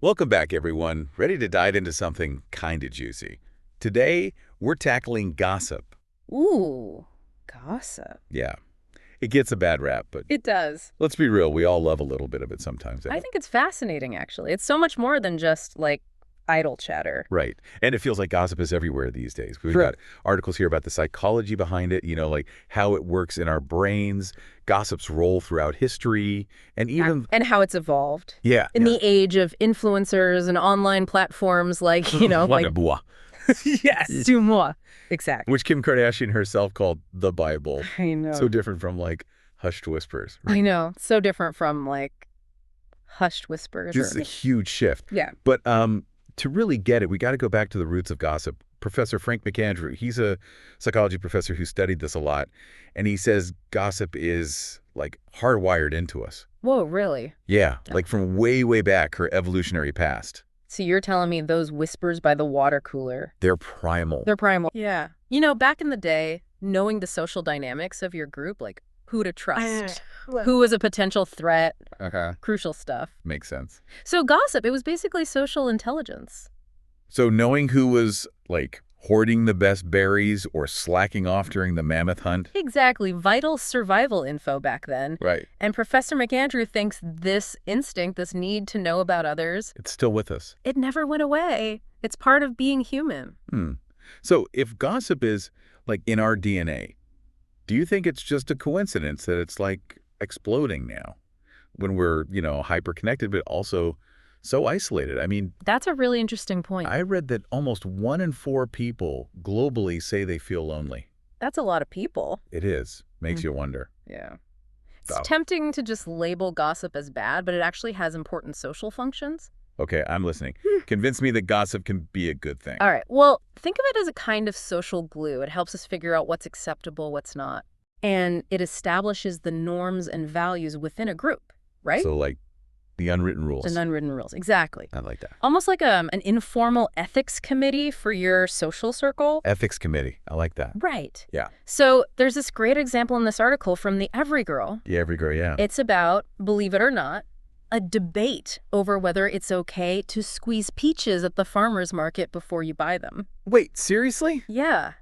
Welcome back, everyone. Ready to dive into something kind of juicy. Today, we're tackling gossip. Ooh, gossip. Yeah, it gets a bad rap, but It does. let's be real, we all love a little bit of it sometimes. I think it's fascinating, actually. It's so much more than just, like, idle chatter. Right. And it feels like gossip is everywhere these days. We've True. got articles here about the psychology behind it, like how it works in our brains, gossip's role throughout history, and even... And how it's evolved. Yeah. In the age of influencers and online platforms like, like... Bois. Yes. Du moi. Exactly. Which Kim Kardashian herself called the Bible. I know. So different from, like, hushed whispers. I know. So different from, like, hushed whispers. Just a huge shift. Yeah. But to really get it, we got to go back to the roots of gossip. Professor Frank McAndrew, he's a psychology professor who studied this a lot, and he says gossip is, like, hardwired into us. Whoa, really? Yeah, like from way, way back, her evolutionary past. So you're telling me those whispers by the water cooler... They're primal. They're primal. Yeah. Back in the day, knowing the social dynamics of your group, like who to trust, who was a potential threat, crucial stuff. Makes sense. So gossip, it was basically social intelligence. So knowing who was, like, hoarding the best berries or slacking off during the mammoth hunt. Exactly. Vital survival info back then. Right. And Professor McAndrew thinks this instinct, this need to know about others, It's still with us. it never went away. It's part of being human. So if gossip is, like, in our DNA, do you think it's just a coincidence that it's, like, exploding now when we're, hyper-connected, but also so isolated? I mean, That's a really interesting point. I read that almost 1 in 4 people globally say they feel lonely. That's a lot of people. It is. Makes you wonder. Yeah. It's Oh. tempting to just label gossip as bad, but it actually has important social functions. Okay, I'm listening. Convince me that gossip can be a good thing. All right. Well, think of it as a kind of social glue. It helps us figure out what's acceptable, what's not. And it establishes the norms and values within a group, right? So, like, the unwritten rules. And unwritten rules. Exactly. I like that. Almost like an informal ethics committee for your social circle. Ethics committee. I like that. Right. Yeah. So there's this great example in this article from the Every Girl. Yeah, every girl, yeah. It's about, believe it or not, a debate over whether it's okay to squeeze peaches at the farmer's market before you buy them. Wait, seriously? Yeah.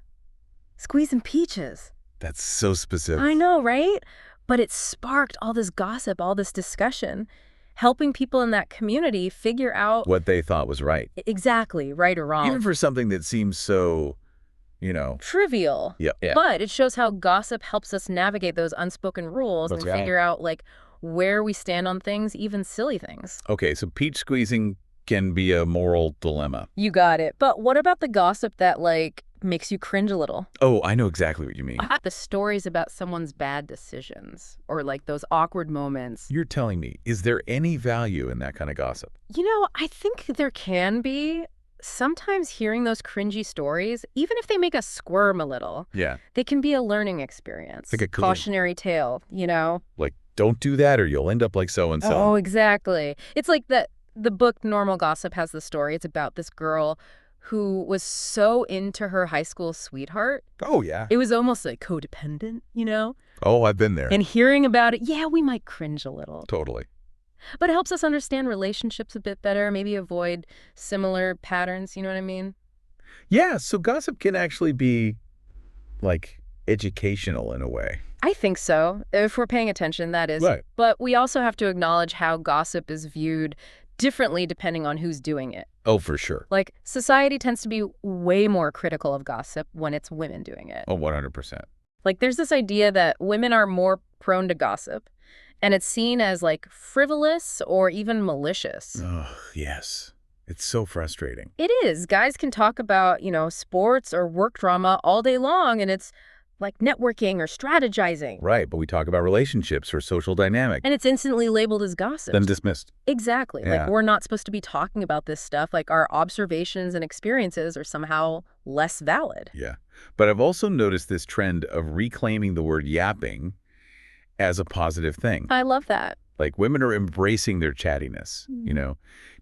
Squeezing peaches. That's so specific. I know, right? But it sparked all this gossip, all this discussion, helping people in that community figure out What they thought was right. exactly right or wrong. Even for something that seems so, Trivial. Yeah. But it shows how gossip helps us navigate those unspoken rules That's and right. figure out, like, where we stand on things, even silly things. Okay, so peach squeezing can be a moral dilemma. You got it. But what about the gossip that, like, makes you cringe a little? Oh, I know exactly what you mean. The stories about someone's bad decisions or, like, those awkward moments. You're telling me, is there any value in that kind of gossip? I think there can be. Sometimes hearing those cringy stories, even if they make us squirm a little, Yeah. they can be a learning experience. Like a cautionary tale, Like, don't do that or you'll end up like so-and-so. Oh, exactly. It's like the book Normal Gossip has the story. It's about this girl who was so into her high school sweetheart. Oh, yeah. It was almost like codependent, Oh, I've been there. And hearing about it, yeah, we might cringe a little. Totally. But it helps us understand relationships a bit better, maybe avoid similar patterns, you know what I mean? Yeah, so gossip can actually be, like, educational in a way. I think so, if we're paying attention, that is. Right. But we also have to acknowledge how gossip is viewed differently depending on who's doing it. Oh, for sure. Like, society tends to be way more critical of gossip when it's women doing it. Oh, 100%. Like, there's this idea that women are more prone to gossip, and it's seen as, like, frivolous or even malicious. Oh, yes. It's so frustrating. It is. Guys can talk about, sports or work drama all day long, and it's like networking or strategizing. Right, but we talk about relationships or social dynamic. And it's instantly labeled as gossip. Then dismissed. Exactly. Yeah. Like, we're not supposed to be talking about this stuff. Like, our observations and experiences are somehow less valid. Yeah. But I've also noticed this trend of reclaiming the word yapping as a positive thing. I love that. Like, women are embracing their chattiness,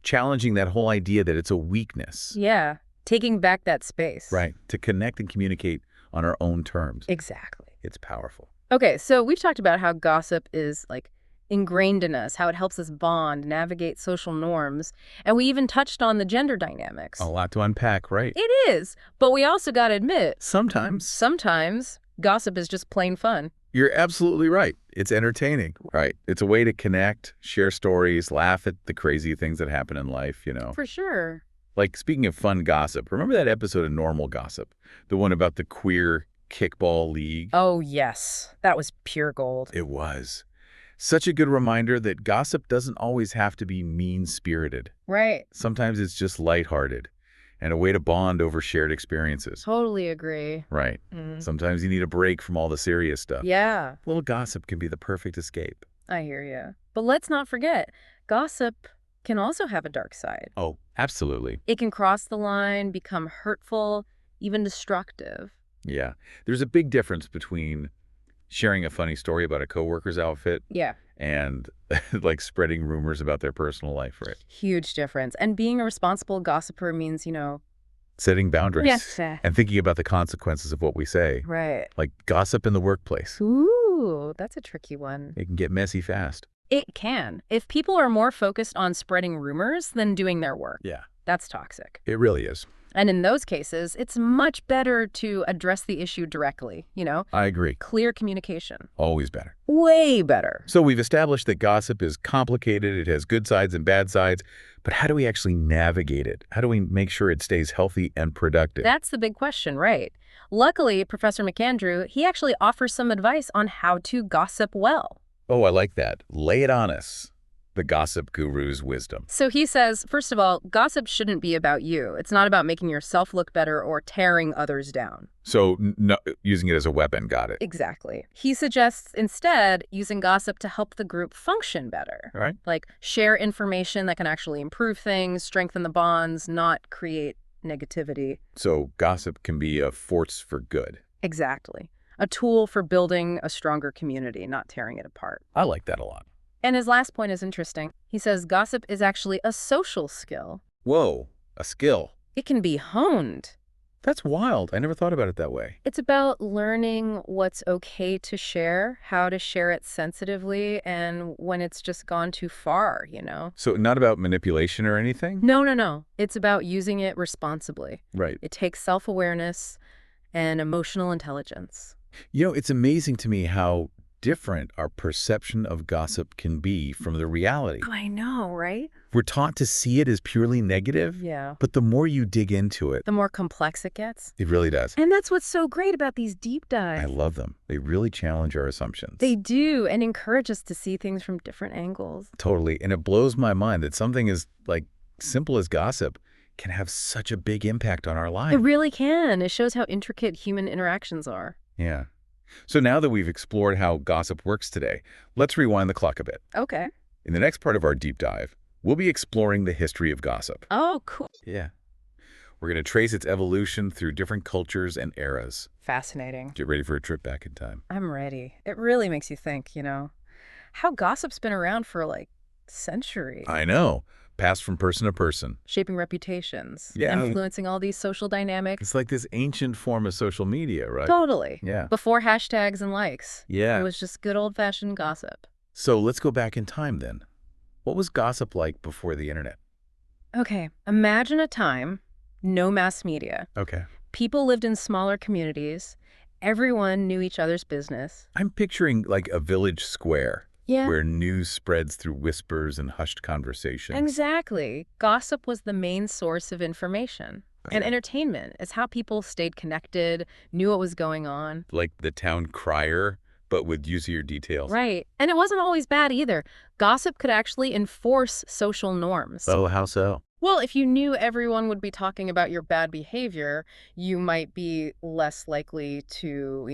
challenging that whole idea that it's a weakness. Yeah. Taking back that space. Right. To connect and communicate on our own terms. Exactly. It's powerful. Okay, so we've talked about how gossip is, like, ingrained in us, how it helps us bond, navigate social norms, and we even touched on the gender A dynamics. lot to unpack, right? It is, but we also got to admit, Sometimes. sometimes gossip is just plain fun. You're absolutely right. It's entertaining, right? It's a way to connect, share stories, laugh at the crazy things that happen in life, you know? For sure. Like, speaking of fun gossip, remember that episode of Normal Gossip? The one about the queer kickball league? Oh, yes. That was pure gold. It was. Such a good reminder that gossip doesn't always have to be mean-spirited. Right. Sometimes it's just lighthearted and a way to bond over shared experiences. Totally agree. Right. Mm. Sometimes you need a break from all the serious stuff. Yeah, A little gossip can be the perfect escape. I hear you. But let's not forget, gossip can also have a dark side. Oh, absolutely. It can cross the line, become hurtful, even destructive. Yeah. There's a big difference between sharing a funny story about a coworker's outfit Yeah. and like spreading rumors about their personal life, right? Huge difference. And being a responsible gossiper means, Setting boundaries Yes. and thinking about the consequences of what we say. Right. Like gossip in the workplace. Ooh, that's a tricky one. It can get messy fast. It can. If people are more focused on spreading rumors than doing their work, Yeah, that's toxic. it really is. And in those cases, it's much better to address the issue directly, I agree. clear communication. Always better. Way better. So we've established that gossip is complicated. It has good sides and bad sides. But how do we actually navigate it? How do we make sure it stays healthy and productive? That's the big question, right? Luckily, Professor McAndrew, he actually offers some advice on how to gossip well. Oh, I like that. Lay it on us. The gossip guru's wisdom. So he says, first of all, gossip shouldn't be about you. It's not about making yourself look better or tearing others down. So no, using it as a weapon, got it. Exactly. He suggests instead using gossip to help the group function better. All right. Like share information that can actually improve things, strengthen the bonds, not create negativity. So gossip can be a force for good. Exactly. A tool for building a stronger community, not tearing it apart. I like that a lot. And his last point is interesting. He says gossip is actually a social skill. Whoa, a skill. It can be honed. That's wild. I never thought about it that way. It's about learning what's okay to share, how to share it sensitively, and when it's just gone too far, So not about manipulation or anything? No. It's about using it responsibly. Right. It takes self-awareness and emotional intelligence. It's amazing to me how different our perception of gossip can be from the reality. I know, right? We're taught to see it as purely negative, Yeah. but the more you dig into it, The more complex it gets. it really does. And that's what's so great about these deep I dives. love them. They really challenge our assumptions. They do, and encourage us to see things from different angles. Totally. And it blows my mind that something as simple as gossip can have such a big impact on our It lives. really can. It shows how intricate human interactions are. Yeah. So now that we've explored how gossip works today, let's rewind the clock a bit. Okay. In the next part of our deep dive, we'll be exploring the history of gossip. Oh, cool. Yeah. We're going to trace its evolution through different cultures and eras. Fascinating. Get ready for a trip back in time. I'm ready. It really makes you think, how gossip's been around for centuries, I know. Passed from person to person. shaping reputations, Yeah. influencing all these social dynamics. It's like this ancient form of social media, right? Totally. Yeah. Before hashtags and likes. Yeah. It was just good old-fashioned gossip. So let's go back in time then. What was gossip like before the internet? Okay, imagine a time, no mass media. Okay. People lived in smaller communities. Everyone knew each other's business. I'm picturing like a village square Yeah. where news spreads through whispers and hushed conversations. Exactly. Gossip was the main source of information. And Okay. entertainment is how people stayed connected, knew what was going on. Like the town crier, but with juicier details. Right. And it wasn't always bad either. Gossip could actually enforce social norms. Oh, how so? Well, if you knew everyone would be talking about your bad behavior, you might be less likely to,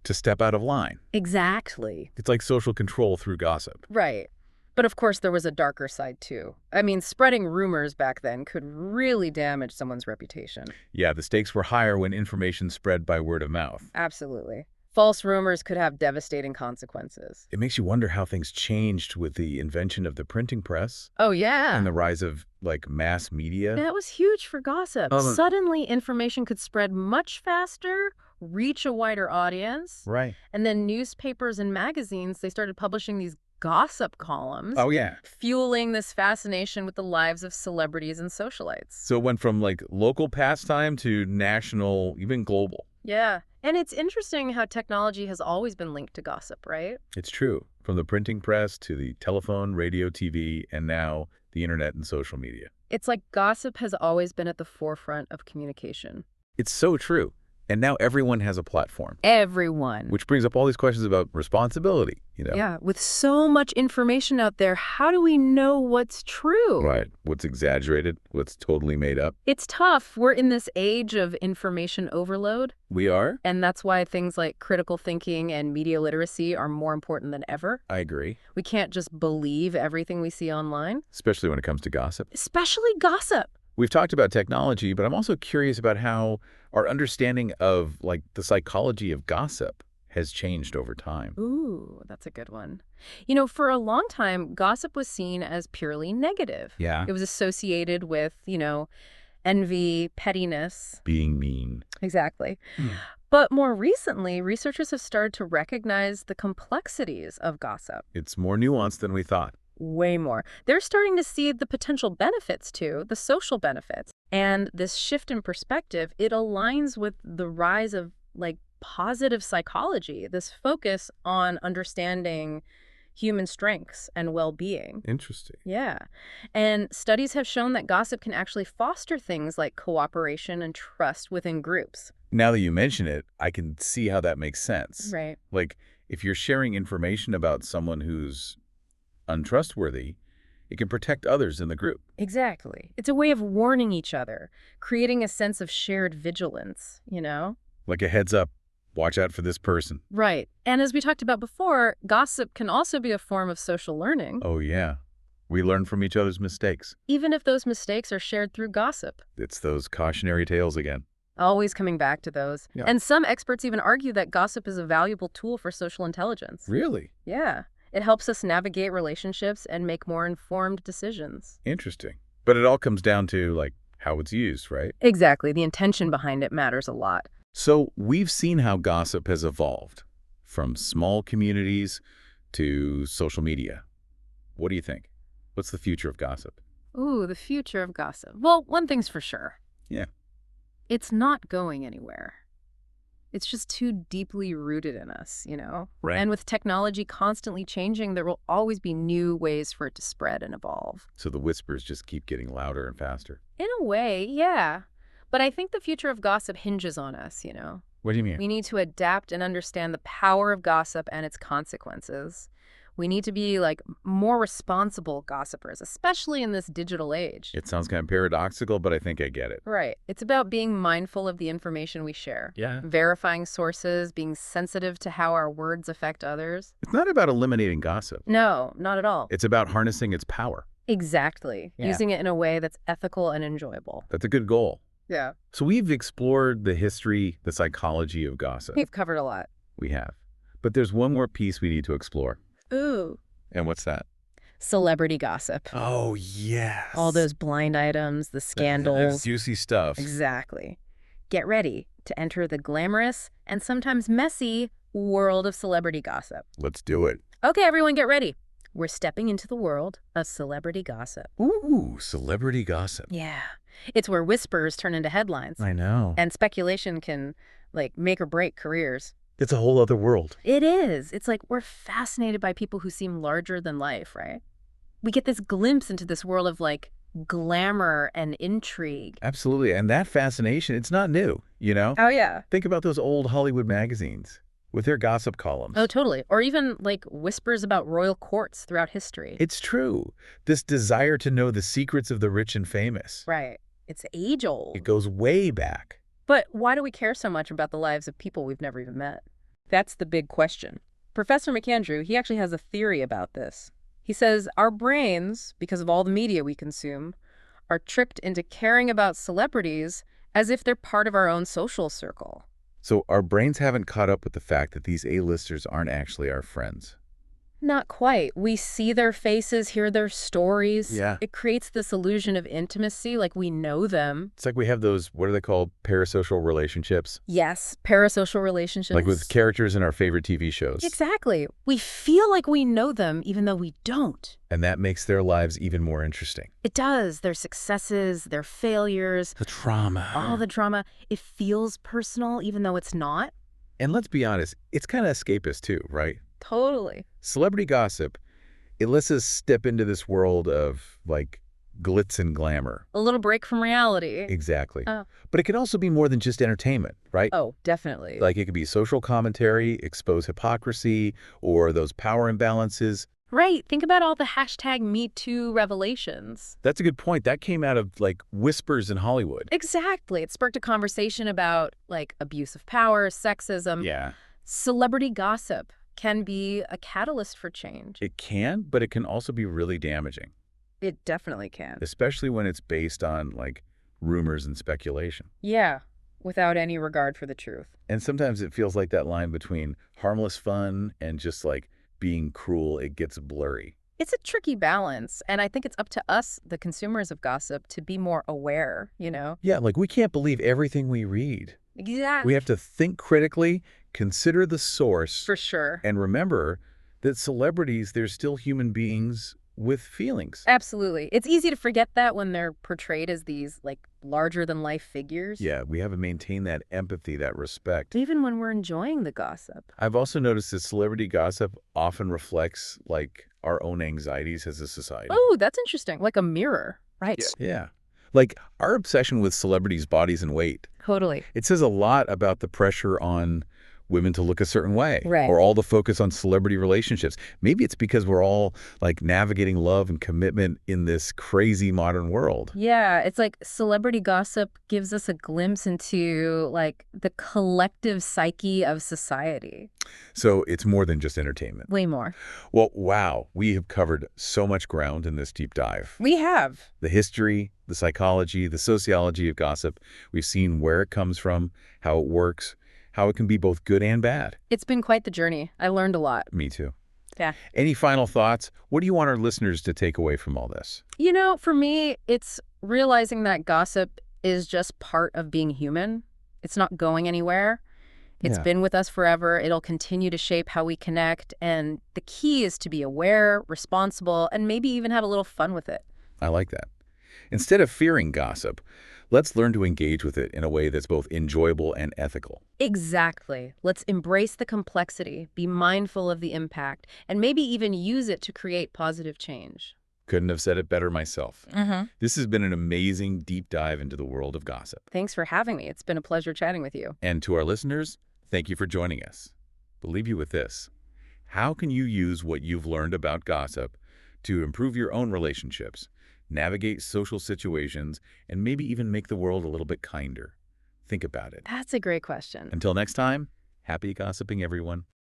To step out of line. Exactly. It's like social control through gossip. Right. But of course, there was a darker side too. I mean, spreading rumors back then could really damage someone's reputation. Yeah, the stakes were higher when information spread by word of mouth. Absolutely. False rumors could have devastating consequences. It makes you wonder how things changed with the invention of the printing press Oh, yeah. and the rise of mass media. That was huge for gossip. Suddenly, information could spread much faster, reach a wider audience. Right. And then newspapers and magazines, they started publishing these gossip columns, Oh, yeah. fueling this fascination with the lives of celebrities and socialites. So it went from, like, local pastime to national, even global. Yeah. And it's interesting how technology has always been linked to gossip, right? It's true. From the printing press to the telephone, radio, TV, and now the internet and social media. It's like gossip has always been at the forefront of communication. It's so true. And now everyone has a platform. Everyone. Which brings up all these questions about responsibility, you know? Yeah, with so much information out there, how do we know what's true? Right. What's exaggerated, what's totally made up. It's tough. We're in this age of information overload. We are? And that's why things like critical thinking and media literacy are more important than ever. I agree. We can't just believe everything we see online. Especially when it comes to gossip. Especially gossip. We've talked about technology, but I'm also curious about how our understanding of, like, the psychology of gossip has changed over time. Ooh, that's a good one. You know, for a long time, gossip was seen as purely negative. Yeah. It was associated with, envy, pettiness. Being mean. Exactly. Hmm. But more recently, researchers have started to recognize the complexities of gossip. It's more nuanced than we thought. Way more. They're starting to see the potential benefits too, the social benefits. And this shift in perspective, it aligns with the rise of positive psychology, this focus on understanding human strengths and well-being. Interesting. Yeah. And studies have shown that gossip can actually foster things like cooperation and trust within groups. Now that you mention it, I can see how that makes sense. Right. Like, if you're sharing information about someone who's untrustworthy, it can protect others in the group. Exactly. It's a way of warning each other, creating a sense of shared vigilance, Like a heads up, watch out for this person. Right. And as we talked about before, gossip can also be a form of social learning. Oh, yeah. We learn from each other's mistakes. Even if those mistakes are shared through gossip. It's those cautionary tales again. Always coming back to those. Yeah. And some experts even argue that gossip is a valuable tool for social intelligence. Really? Yeah. It helps us navigate relationships and make more informed decisions. Interesting. But it all comes down to, like, how it's used, right? Exactly. The intention behind it matters a lot. So we've seen how gossip has evolved, from small communities to social media. What do you think? What's the future of gossip? Ooh, the future of gossip. Well, one thing's for sure. Yeah. It's not going anywhere. It's just too deeply rooted in us, Right. And with technology constantly changing, there will always be new ways for it to spread and evolve. So the whispers just keep getting louder and faster. In a way, yeah. But I think the future of gossip hinges on us, What do you mean? We need to adapt and understand the power of gossip and its consequences. We need to be, more responsible gossipers, especially in this digital age. It sounds kind of paradoxical, but I think I get it. Right. It's about being mindful of the information we share. Yeah. Verifying sources, being sensitive to how our words affect others. It's not about eliminating gossip. No, not at all. It's about harnessing its power. Exactly. Yeah. Using it in a way that's ethical and enjoyable. That's a good goal. Yeah. So we've explored the history, the psychology of gossip. We've covered a lot. We have. But there's one more piece we need to explore. Ooh. And what's that? Celebrity gossip. Oh, yes. All those blind items, the scandals. Juicy stuff. Exactly. Get ready to enter the glamorous and sometimes messy world of celebrity gossip. Let's do it. Okay, everyone, get ready. We're stepping into the world of celebrity gossip. Ooh, celebrity gossip. Yeah. It's where whispers turn into headlines. I know. And speculation can, make or break careers. It's a whole other world. It is. It's like we're fascinated by people who seem larger than life, right? We get this glimpse into this world of, glamour and intrigue. Absolutely. And that fascination, it's not new, Oh, yeah. Think about those old Hollywood magazines with their gossip columns. Oh, totally. Or even, whispers about royal courts throughout history. It's true. This desire to know the secrets of the rich and famous. Right. It's age-old. It goes way back. But why do we care so much about the lives of people we've never even met? That's the big question. Professor McAndrew, he actually has a theory about this. He says our brains, because of all the media we consume, are tricked into caring about celebrities as if they're part of our own social circle. So our brains haven't caught up with the fact that these A-listers aren't actually our friends. Not quite. We see their faces, hear their stories. Yeah. It creates this illusion of intimacy, like we know them. It's like we have those, what are they called, parasocial relationships? Yes, parasocial Like with relationships. characters in our favorite TV shows. Exactly. We feel like we know them even though we don't. And that makes their lives even more interesting. It does. Their successes, their failures, The trauma. all the drama. It feels personal even though it's not. And let's be honest, it's kind of escapist too, right? Totally. Celebrity gossip, it lets us step into this world of, like, glitz and glamour. A little break from reality. Exactly. Oh. But it can also be more than just entertainment, right? Oh, definitely. Like it could be social commentary, expose hypocrisy, or those power imbalances. Right. Think about all the hashtag #MeToo revelations. That's a good point. That came out of, like, whispers in Hollywood. Exactly. It sparked a conversation about, like, abuse of power, sexism. Yeah. Celebrity gossip can be a catalyst for change. It can, but it can also be really damaging, It definitely can. especially when it's based on, like, rumors and speculation. Yeah, without any regard for the truth. And sometimes it feels like that line between harmless fun and just, like, being cruel, it gets blurry. It's a tricky balance, and I think it's up to us, the consumers of gossip, to be more aware, you know? Yeah, like we can't believe everything we read. Exactly. We have to think critically, consider the source, For sure. and remember that celebrities, they're still human beings with feelings. Absolutely. It's easy to forget that when they're portrayed as these, like, larger-than-life figures. Yeah, we have to maintain that empathy, that respect. Even when we're enjoying the gossip. I've also noticed that celebrity gossip often reflects, like, our own anxieties as a society. Oh, that's interesting. Like a mirror. Right. Yeah. Like, our obsession with celebrities' bodies and weight, Totally. it says a lot about the pressure on women to look a certain way. Right. Or all the focus on celebrity relationships. Maybe it's because we're all, like, navigating love and commitment in this crazy modern world. Yeah, it's like celebrity gossip gives us a glimpse into, like, the collective psyche of society. So it's more than just entertainment. Way more. Well, wow, we have covered so much ground in this deep dive. We have. The history, the psychology, the sociology of gossip. We've seen where it comes from, how it works, how it can be both good and bad. It's been quite the journey. I learned a lot. Me too. Yeah. Any final thoughts? What do you want our listeners to take away from all this? You know, for me, it's realizing that gossip is just part of being human. It's not going anywhere. It's Yeah. been with us forever. It'll continue to shape how we connect. And the key is to be aware, responsible, and maybe even have a little fun with it. I like that. Instead of fearing gossip, let's learn to engage with it in a way that's both enjoyable and ethical. Exactly. Let's embrace the complexity, be mindful of the impact, and maybe even use it to create positive change. Couldn't have said it better myself. Mm-hmm. This has been an amazing deep dive into the world of gossip. Thanks for having me. It's been a pleasure chatting with you. And to our listeners, thank you for joining us. We'll leave you with this. How can you use what you've learned about gossip to improve your own relationships, navigate social situations, and maybe even make the world a little bit kinder? Think about it. That's a great question. Until next time, happy gossiping, everyone.